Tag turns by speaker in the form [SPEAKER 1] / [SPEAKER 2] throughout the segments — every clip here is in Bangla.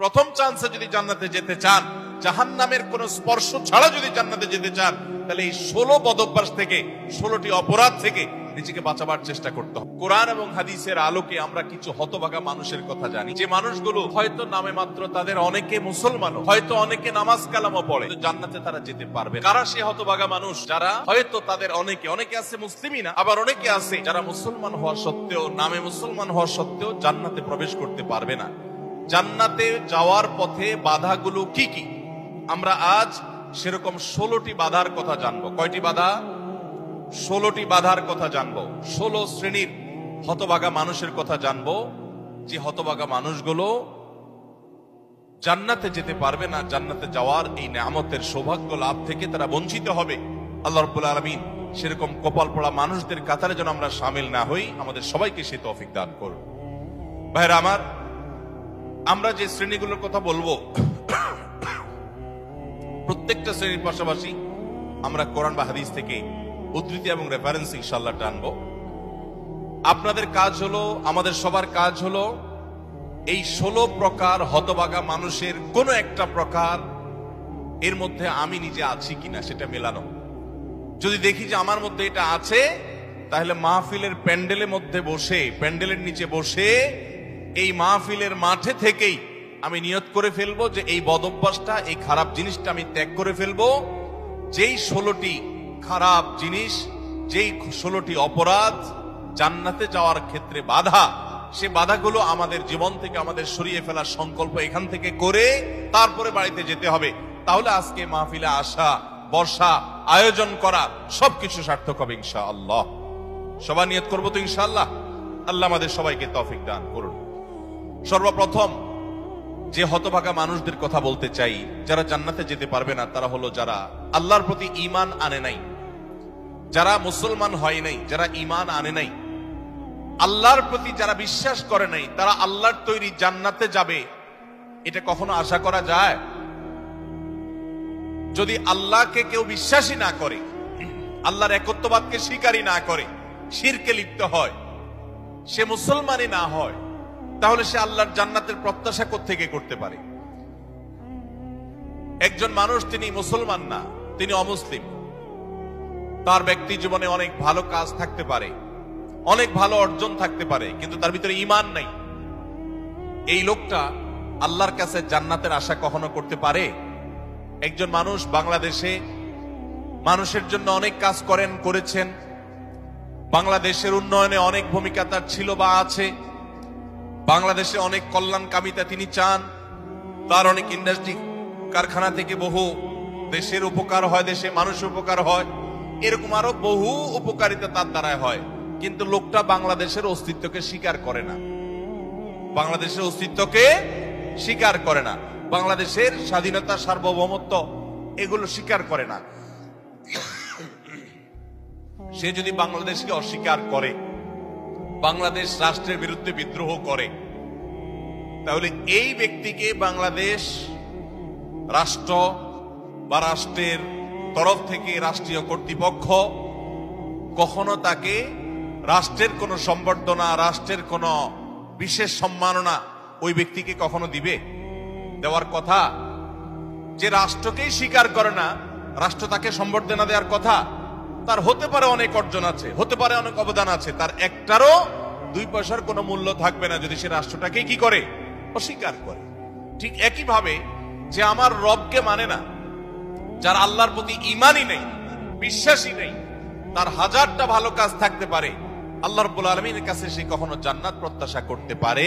[SPEAKER 1] প্রথম চান্সে যদি জান্নাতে যেতে চান, জাহান্নামের কোন স্পর্শ ছাড়া যদি জান্নাতে যেতে চান, তাহলে এই 16 বদঅভ্যাস থেকে, 16টি অপরাধ থেকে নিজেকে বাঁচাবার চেষ্টা করতে হবে। কোরআন এবং হাদিসের আলোকে আমরা কিছু হতভাগা মানুষের কথা জানি, যে মানুষগুলো হয়তো নামে মাত্র, তাদের অনেকে মুসলমান, হয়তো অনেকে নামাজ কালামও পড়ে, জান্নাতে তারা যেতে পারবে। কারা সে হতভাগা মানুষ? যারা হয়তো তাদের অনেকে আছে মুসলিমই না, আবার অনেকে আছে যারা মুসলমান হওয়া সত্ত্বেও, নামে মুসলমান হওয়া সত্ত্বেও জান্নাতে প্রবেশ করতে পারবে না। জান্নাতে যাওয়ার পথে বাধাগুলো কি কি, আমরা আজ সেরকম 16টি বাধার কথা জানবো। কয়টি বাধা? 16টি বাধার কথা জানবো। 16 শ্রেণীর হতভাগা মানুষের কথা জানবো, যে হতভাগা মানুষগুলো জান্নাতে যেতে পারবে না। জান্নাতে যাওয়ার এই নিয়ামতের সৌভাগ্য লাভ থেকে তারা বঞ্চিত হবে। আল্লাহ রাব্বুল আলামিন সেরকম কপাল পড়া মানুষদের কাতারে যেন আমরা শামিল না হই, আমাদের সবাইকে সে তৌফিক দান করুন। ভাইরা আমার, আমরা যে শ্রেণীগুলোর কথা বলবো, প্রত্যেকটা শ্রেণীর পাশাপাশি আমরা কোরআন বা হাদিস থেকে উদ্ধৃতি এবং রেফারেন্স ইনশাআল্লাহ টানবো। আপনাদের কাজ হলো, আমাদের সবার কাজ হলো, এই 16 প্রকার হতভাগা মানুষের কোন একটা প্রকার এর মধ্যে আমি নিজে আছি কিনা সেটা মেলানো। যদি দেখি যে আমার মধ্যে এটা আছে, তাহলে মাহফিলের প্যান্ডেলের মধ্যে বসে, প্যান্ডেলের নিচে বসে, এই মাহফিলের মাঠে থেকেই আমি নিয়ত করে ফেলবো যে এই বদঅভ্যাসটা, এই খারাপ জিনিসটা আমি ত্যাগ করে ফেলবো। যেই 16টি খারাপ জিনিস, যেই 16টি অপরাধ জান্নাতে যাওয়ার ক্ষেত্রে বাধা, সে বাধাগুলো আমাদের জীবন থেকে আমাদের সরিয়ে ফেলার সংকল্প এখান থেকে করে তারপরে বাড়িতে যেতে হবে। তাহলে আজকে মাহফিলে আসা, বসা, আয়োজন করা সবকিছু সার্থক হবে ইনশাআল্লাহ। সবাই নিয়ত করবো তো ইনশাআল্লাহ। আল্লাহ আমাদের সবাইকে তৌফিক দান করুন। সর্বপ্রথম যে হতভাগা মানুষদের কথা বলতে চাই, যারা জান্নাতে যেতে পারবে না, তারা হলো যারা আল্লাহর প্রতি ঈমান আনে নাই, যারা মুসলমান হয় নাই, যারা ঈমান আনে নাই, আল্লাহর প্রতি যারা বিশ্বাস করে নাই, তারা আল্লাহর তৈরি জান্নাতে যাবে এটা কখনো আশা করা যায়? যদি আল্লাহকে কেউ বিশ্বাসী না করে, আল্লাহর একত্ববাদকে স্বীকারই না করে, শিরকে লিপ্ত হয়, সে মুসলমানই না হয়, তাহলে সে আল্লাহর জান্নাতের প্রত্যাশা কোত্থেকে করতে পারে? একজন মানুষ, তিনি মুসলমান না, তিনি অমুসলিম, তার ব্যক্তি জীবনে অনেক ভালো কাজ থাকতে পারে, অনেক ভালো অর্জন থাকতে পারে, কিন্তু তার ভিতরে ঈমান নাই। এই লোকটা আল্লাহর কাছে জান্নাতের আশা কখনো করতে পারে? একজন মানুষ বাংলাদেশে মানুষের জন্য অনেক কাজ করেছেন, বাংলাদেশের উন্নয়নে অনেক ভূমিকা তার ছিল বা আছে, বাংলাদেশে অনেক কল্যাণকামিতা তিনি চান, তার অনেক ইন্ডাস্ট্রি কারখানা থেকে বহু দেশের উপকার হয়, দেশে মানুষের উপকার হয়, এরকম আরো বহু উপকারিতা তার দ্বারাই হয়। কিন্তু লোকটা বাংলাদেশের অস্তিত্বকে স্বীকার করে না, বাংলাদেশের অস্তিত্বকে স্বীকার করে না, বাংলাদেশের স্বাধীনতা, সার্বভৌমত্ব এগুলো স্বীকার করে না। সে যদি বাংলাদেশকে অস্বীকার করে, বাংলাদেশ রাষ্ট্রের বিরুদ্ধে বিদ্রোহ করে, তাহলে এই ব্যক্তিকে বাংলাদেশ রাষ্ট্র বা রাষ্ট্রের তরফ থেকে রাষ্ট্রীয় কর্তৃপক্ষ কখনো তাকে রাষ্ট্রের কোন সম্বর্ধনা, রাষ্ট্রের কোন বিশেষ সম্মাননা ওই ব্যক্তিকে কখনো দিবে? দেওয়ার কথা? যে রাষ্ট্রকেই স্বীকার করে না, রাষ্ট্র তাকে সম্বর্ধনা দেওয়ার কথা? তার হতে পারে অনেক অর্জন আছে, হতে পারে অনেক অবদান আছে, তার একটারও 2 পয়সার কোনো মূল্য থাকবে না যদি সে রাষ্ট্রটাকে কি করে? অস্বীকার করে। ঠিক একই ভাবে যে আমার রবকে মানে না, যার আল্লাহর প্রতি ঈমানই নেই, বিশ্বাসই নেই, তার হাজারটা ভালো কাজ থাকতে পারে, আল্লাহ রাব্বুল আলামিনের কাছে সে কখনো জান্নাত প্রত্যাশা করতে পারে?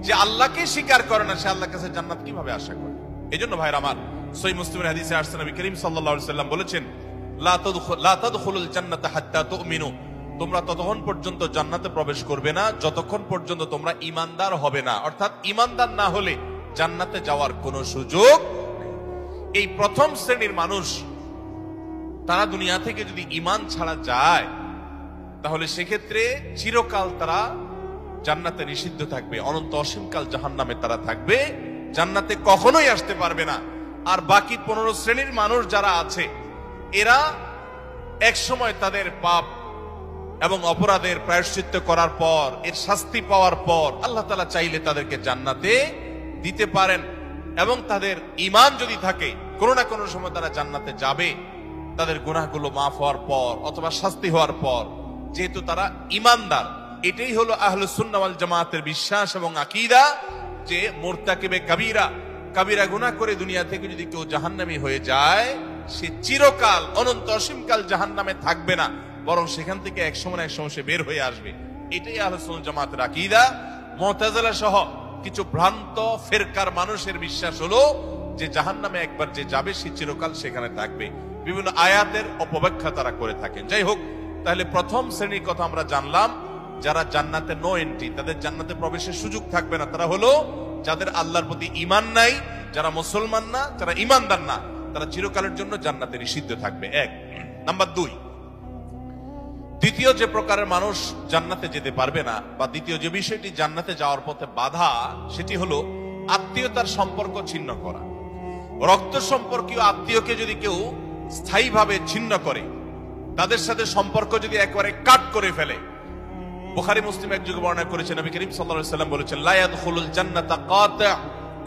[SPEAKER 1] যে আল্লাহকে স্বীকার করে না, সে আল্লাহর কাছে জান্নাত কিভাবে আশা করে? এজন্য ভাইরা আমার, সহিহ মুসলিমের হাদিসে আসছে, নবী করিম সাল্লাল্লাহু আলাইহি ওয়াসাল্লাম বলেছেন, লা তাদখুলুল জান্নাতা হাত্তা তুমিনু, তোমরা ততক্ষণ পর্যন্ত জান্নাতে প্রবেশ করবে না যতক্ষণ পর্যন্ত তোমরা ঈমানদার হবে না। অর্থাৎ ঈমানদার না হলে জান্নাতে যাওয়ার কোনো সুযোগ নেই। এই প্রথম শ্রেণীর মানুষ, তারা দুনিয়া থেকে যদি ঈমান ছাড়া যায়, তাহলে সেক্ষেত্রে চিরকাল তারা জান্নাতে নিষিদ্ধ থাকবে, অনন্ত অসীমকাল জাহান্নামে তারা থাকবে, জান্নাতে কখনোই আসতে পারবে না। আর বাকি 15 শ্রেণীর মানুষ যারা আছে, এরা এক সময় তাদের পাপ এবং অপরাধের প্রায়শ্চিত্ত করার পর, এর শাস্তি পাওয়ার পর আল্লাহ তাআলা চাইলে তাদেরকে জান্নাতে দিতে পারেন এবং তাদের ঈমান যদি থাকে, কোনো না কোনো সময় তারা জান্নাতে যাবে, তাদের গুনাহগুলো মাফ হওয়ার পর অথবা শাস্তি হওয়ার পর, যেহেতু তারা ঈমানদার। এটাই হলো আহলুস সুন্নাহ ওয়াল জামাতের বিশ্বাস এবং আকীদা, যে মুরতাকিবে কাবীরা, কাবীরা গুনাহ করে দুনিয়া থেকে যদি কেউ জাহান্নামী হয়ে যায়, সে চিরকাল অনন্ত অসীমকাল জাহান্নামে থাকবে না, বরং সেখান থেকে এক সময় সে বের হয়ে আসবে। এটাই আহলুস সুন্নাহ ওয়াল জামাতের আকীদা। মুতাজিলা সহ কিছু ভ্রান্ত ফেরকার মানুষের বিশ্বাস হলো যে জাহান্নামে একবার যে যাবে সে চিরকাল সেখানে থাকবে। বিভিন্ন আয়াতের অপব্যাখ্যা তারা করে থাকেন। যাই হোক, তাহলে প্রথম শ্রেণীর কথা আমরা জানলাম, যারা জান্নাতে নো এন্ট্রি, তাদের জান্নাতে প্রবেশের সুযোগ থাকবে না, তারা হলো যাদের আল্লাহর প্রতি ঈমান নাই, যারা মুসলমান না, যারা ঈমানদার না, তারা চিরকালের জন্য জান্নাতে নিষিদ্ধ থাকবে। এক নাম্বার। দুই, দ্বিতীয় যে প্রকারের মানুষ জান্নাতে যেতে পারবে না, বা দ্বিতীয় যে বিষয়টি জান্নাতে যাওয়ার পথে বাধা, সেটি হলো আত্মীয়তার সম্পর্ক ছিন্ন করা। রক্ত সম্পর্কীয় আত্মীয়কে যদি কেউ স্থায়ীভাবে ছিন্ন করে, তাদের সাথে সম্পর্ক যদি একেবারে কাট করে ফেলে, বুখারী মুসলিম এক যুগে বর্ণনা করেছেন, নবী করিম সাল্লাল্লাহু আলাইহি ওয়াসাল্লাম বলেছেন, লা ইয়াদখুলুল জান্নাতা কাতি',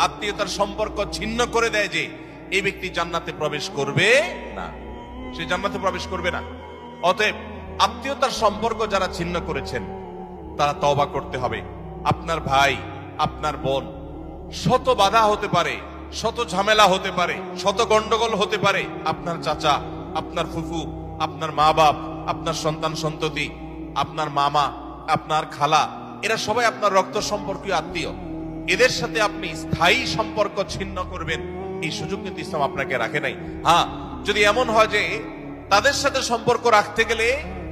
[SPEAKER 1] আত্মীয়তার সম্পর্ক ছিন্ন করে দেয় যে, এই ব্যক্তি জান্নাতে প্রবেশ করবে না, সে জান্নাতে প্রবেশ করবে না। অতএব আত্মীয়তার সম্পর্ক যারা ছিন্ন করেছেন তারা তওবা করতে হবে। আপনার ভাই, আপনার বোন, শত বাধা হতে পারে, শত ঝামেলা হতে পারে, শত গন্ডগোল হতে পারে, আপনার চাচা, আপনার ফুফু, আপনার মা বাপ, আপনার সন্তান সন্ততি, আপনার মামা, আপনার খালা, এরা সবাই আপনার রক্ত সম্পর্কীয় আত্মীয়। এদের সাথে আপনি স্থায়ী সম্পর্ক ছিন্ন করবেন, এই সুযোগ কিন্তু ইসলাম আপনাকে রাখে নাই। হ্যাঁ, যদি এমন হয় যে তাদের সাথে সম্পর্ক রাখতে গেলে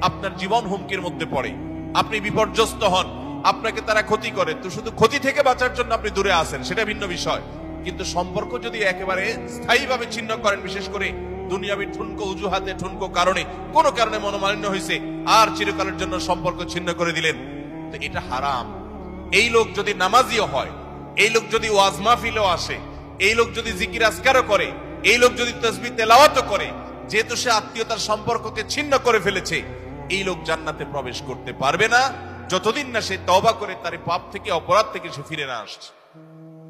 [SPEAKER 1] আপনার জীবন হুমকির মধ্যে পড়ে, আপনি বিপর্যস্ত হন, আপনাকে তারা ক্ষতি করে, তো শুধু ক্ষতি থেকে বাঁচার জন্য আপনি দূরে আসেন, সেটা ভিন্ন বিষয়। কিন্তু সম্পর্ক যদি একেবারে স্থায়ীভাবে ছিন্ন করেন, বিশেষ করে দুনিয়াবি ঠুনকো অজুহাতে, ঠুনকো কারণে, কোনো কারণে মনোমালিন্য হয়েছে, আর চিরকালের জন্য সম্পর্ক ছিন্ন করে দিলেন, তো এটা হারাম। এই লোক যদি নামাজিও হয়, এই লোক যদি ওয়াজ মাহফিলেও আসে, এই লোক যদি জিকির আজকারও করে, এই লোক যদি তাসবিহ তেলাওয়াতও করে, যেহেতু সে আত্মীয়তার সম্পর্ককে ছিন্ন করে ফেলেছে, এই লোক জান্নাতে প্রবেশ করতে পারবে না যতদিন না সে তওবা করে তার পাপ থেকে, অপরাধ থেকে সে ফিরে না আসছে।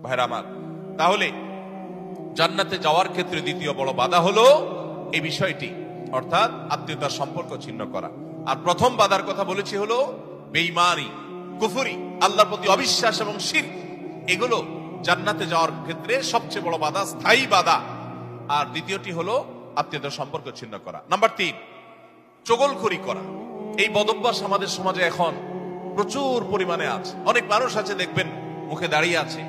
[SPEAKER 1] ভাইরা আমার, তাহলে জান্নাতে যাওয়ার ক্ষেত্রে দ্বিতীয় বড় বাধা হলো এই বিষয়টি, অর্থাৎ আত্মীয়তার সম্পর্ক ছিন্ন করা। আর প্রথম বাধার কথা বলেছি হলো বেঈমানি, কুফরি, আল্লাহর প্রতি অবিশ্বাস এবং শিরক। এগুলো জান্নাতে যাওয়ার ক্ষেত্রে সবচেয়ে বড় বাধা, স্থায়ী বাধা। আর দ্বিতীয়টি হলো আত্মীয়তার সম্পর্ক ছিন্ন করা। নাম্বার 3, চগলখড়ি করা। এই বদভ্যাস আমাদের সমাজে এখন প্রচুর পরিমাণে আছে। অনেক মানুষ আছে দেখবেন মুখে দাঁড়িয়ে আছে,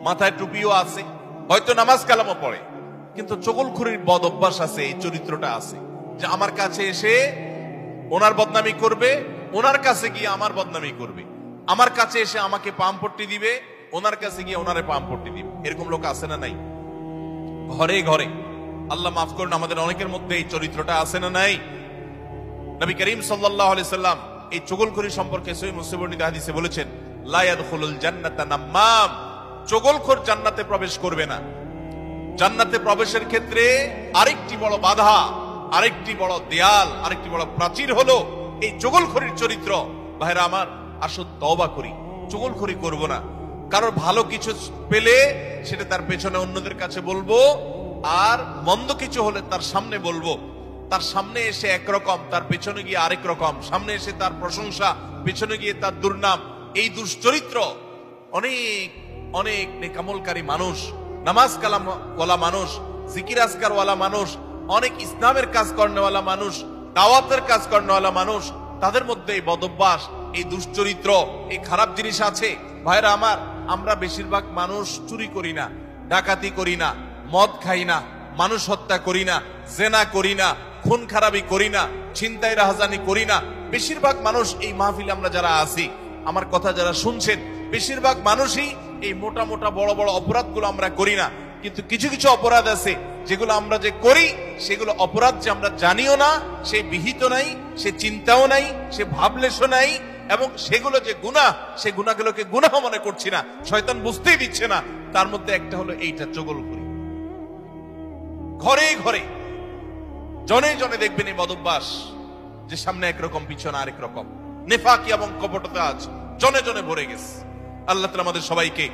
[SPEAKER 1] মাথায় টুপিও আছে, হয়তো নামাজ কালামও পড়ে, কিন্তু চগলখড়ির বদভ্যাস আছে, এই চরিত্রটা আছে যে আমার কাছে এসে ওনার বদনামি করবে, ওনার কাছে গিয়ে আমার বদনামি করবে, আমার কাছে এসে আমাকে পামপট্টি দিবে, ওনার কাছে গিয়ে ওনারে পামপট্টি দিবে। এরকম লোক আছে না নাই? ঘরে ঘরে, আল্লাহ মাফ করুন, আমাদের অনেকের মধ্যে এই চরিত্রটা আছে না নাই? নবী করিম সাল্লাল্লাহু আলাইহি সাল্লাম এই চগলখড়ি সম্পর্কে সহিহ মুসলিম বর্ণিত হাদিসে বলেছেন, লা ইয়াদখুলুল জান্নাতা নাম্মাম, চগলখোর জান্নাতে প্রবেশ করবে না। জান্নাতে প্রবেশের ক্ষেত্রে আরেকটি বড় বাধা, আরেকটি বড় দেয়াল, আরেকটি বড় প্রাচীর হলো এই চগলখড়ির চরিত্র। ভাইরা আমার, আসুন তওবা করি, চগলখড়ি করব না। কারোর ভালো কিছু পেলে সেটা তার পেছনে অন্যদের কাছে বলবো, আর মন্দ কিছু হলে তার সামনে বলবো। তার সামনে এসে একরকম, তার পেছনে গিয়ে আরেক রকম, সামনে এসে তার প্রশংসা, পেছনে গিয়ে তার দুর্নাম। এই দুশ্চরিত্র অনেক অনেক নেকামলকারী মানুষ, নামাজ কালাম ওয়ালা মানুষ, জিকির আজকার ওয়ালা মানুষ, অনেক ইসলামের কাজ করেওয়ালা মানুষ, দাওয়াতের কাজ করেওয়ালা মানুষ, তাদের মধ্যে এই বদভ্যাস, এই দুশ্চরিত্র, এই খারাপ জিনিস আছে। ভাইরা আমার, আমরা বেশিরভাগ মানুষ চুরি করি না, ডাকাতি করি না, মদ খাই না, মানুষ হত্যা করি না, জেনা করি না, খুন খারাপি করি না, ছিনতাই রাহাজানি করি না। বেশিরভাগ মানুষ এই মাহফিলে আমরা যারা আছি, আমার কথা যারা শুনছেন, বেশিরভাগ মানুষই এই মোটা মোটা বড় বড় অপরাধগুলো আমরা করি না। কিন্তু কিছু কিছু অপরাধ আছে যেগুলো আমরা যে করি, সেগুলো অপরাধ যে আমরা জানিও না, সে বিহিত নাই, সে চিন্তাও নাই, সে ভাবলেশও নাই, এবং সেগুলো যে গুনাহ, সে গুনাহগুলোকে গুনাহ মনে করছি না, শয়তান বুঝতেই দিচ্ছে না। তার মধ্যে একটা হলো এইটা, চগলখড়ি। ঘরে ঘরে, জনে জনে দেখবেন এই বদভ্যাস, যে সামনে একরকম, পিছনে আরেক রকম, নেফাকি এবং কপটতা আজ জনে জনে ভরে গেছে। আল্লাহ তাআলা আমাদের সবাইকে